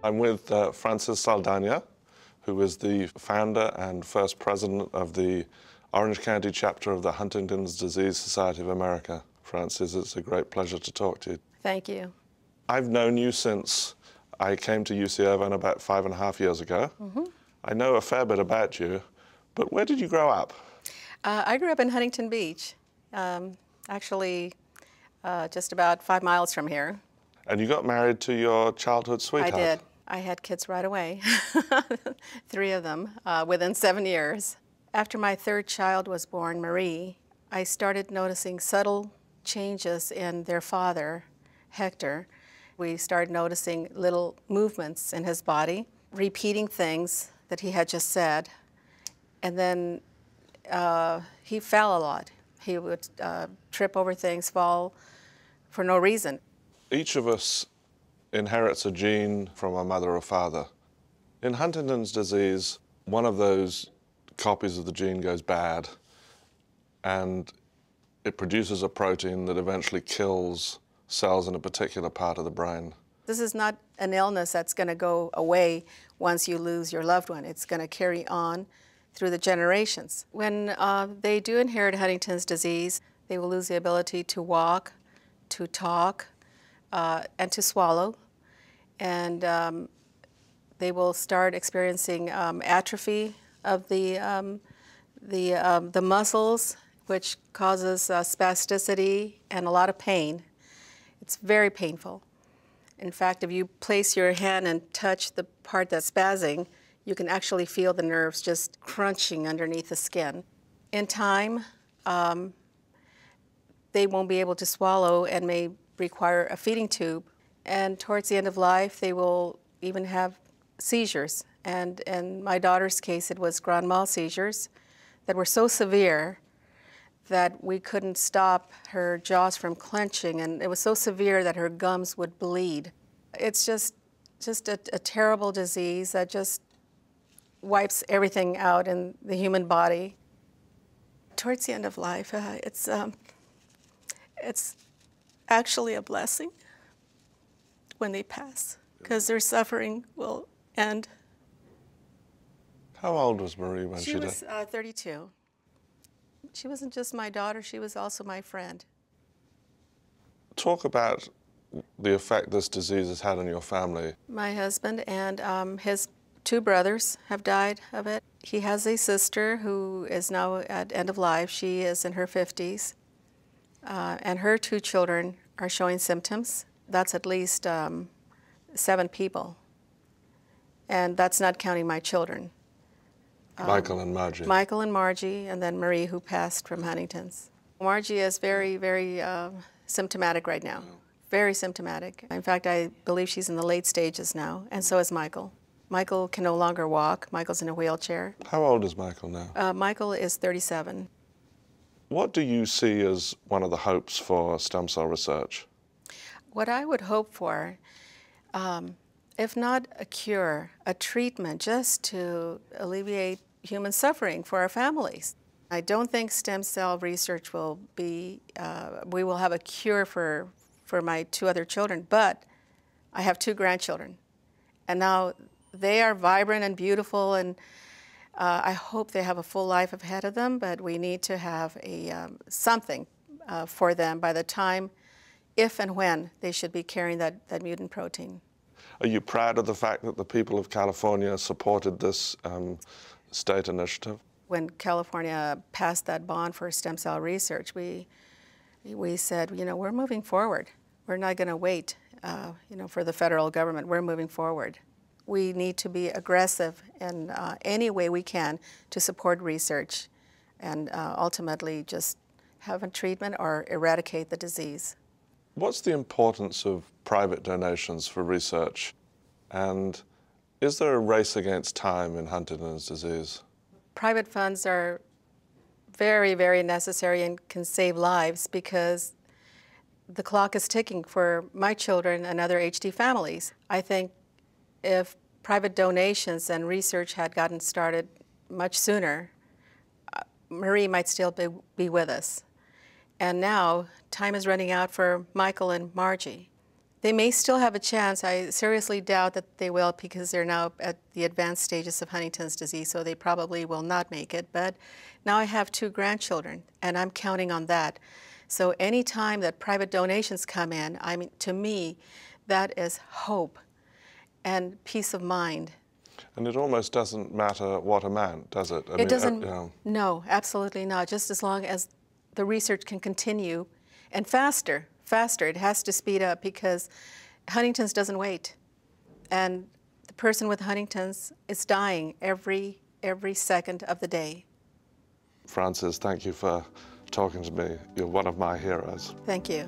I'm with Francis Saldana, who is the founder and first president of the Orange County chapter of the Huntington's Disease Society of America. Francis, it's a great pleasure to talk to you. Thank you. I've known you since I came to UC Irvine about 5.5 years ago. I know a fair bit about you, but where did you grow up? I grew up in Huntington Beach, actually just about 5 miles from here. And you got married to your childhood sweetheart? I did. I had kids right away, 3 of them, within 7 years. After my third child was born, Marie, I started noticing subtle changes in their father, Hector. We started noticing little movements in his body, repeating things that he had just said. And then he fell a lot. He would trip over things, fall for no reason. Each of us inherits a gene from a mother or father. In Huntington's disease, one of those copies of the gene goes bad, and it produces a protein that eventually kills cells in a particular part of the brain. This is not an illness that's going to go away once you lose your loved one. It's going to carry on through the generations. When they do inherit Huntington's disease, they will lose the ability to walk, to talk, and to swallow, and they will start experiencing atrophy of the muscles, which causes spasticity and a lot of pain. It's very painful. In fact, if you place your hand and touch the part that's spazzing, you can actually feel the nerves just crunching underneath the skin. In time, they won't be able to swallow and may require a feeding tube. And towards the end of life, they will even have seizures. And in my daughter's case, it was grand mal seizures that were so severe that we couldn't stop her jaws from clenching, and it was so severe that her gums would bleed. It's just a terrible disease that just wipes everything out in the human body. Towards the end of life, it's actually a blessing when they pass, because their suffering will end. How old was Marie when she died? She was 32. She wasn't just my daughter, she was also my friend. Talk about the effect this disease has had on your family. My husband and his 2 brothers have died of it. He has a sister who is now at end of life. She is in her 50s. And her 2 children are showing symptoms. That's at least 7 people. And that's not counting my children. Michael and Margie. Michael and Margie, and then Marie, who passed from Huntington's. Margie is very, very symptomatic right now. Very symptomatic. In fact, I believe she's in the late stages now, and so is Michael. Michael can no longer walk. Michael's in a wheelchair. How old is Michael now? Michael is 37. What do you see as one of the hopes for stem cell research? What I would hope for, if not a cure, a treatment just to alleviate human suffering for our families. I don't think stem cell research will be, we will have a cure for my 2 other children, but I have 2 grandchildren. And now they are vibrant and beautiful, and I hope they have a full life ahead of them, but we need to have something for them by the time, if and when, they should be carrying that mutant protein. Are you proud of the fact that the people of California supported this state initiative? When California passed that bond for stem cell research, we said, you know, we're moving forward. We're not going to wait, you know, for the federal government. We're moving forward. We need to be aggressive in any way we can to support research and ultimately just have a treatment or eradicate the disease. What's the importance of private donations for research? And is there a race against time in Huntington's disease? Private funds are very, very necessary and can save lives because the clock is ticking for my children and other HD families. I think if private donations and research had gotten started much sooner, Marie might still be with us. And now time is running out for Michael and Margie. They may still have a chance. I seriously doubt that they will because they're now at the advanced stages of Huntington's disease, so they probably will not make it. But now I have 2 grandchildren, and I'm counting on that. So any time that private donations come in, I mean, to me, that is hope and peace of mind. And it almost doesn't matter what amount, does it? It doesn't, you know, no, absolutely not. Just as long as the research can continue, and faster. It has to speed up because Huntington's doesn't wait. And the person with Huntington's is dying every second of the day. Frances, thank you for talking to me. You're one of my heroes. Thank you.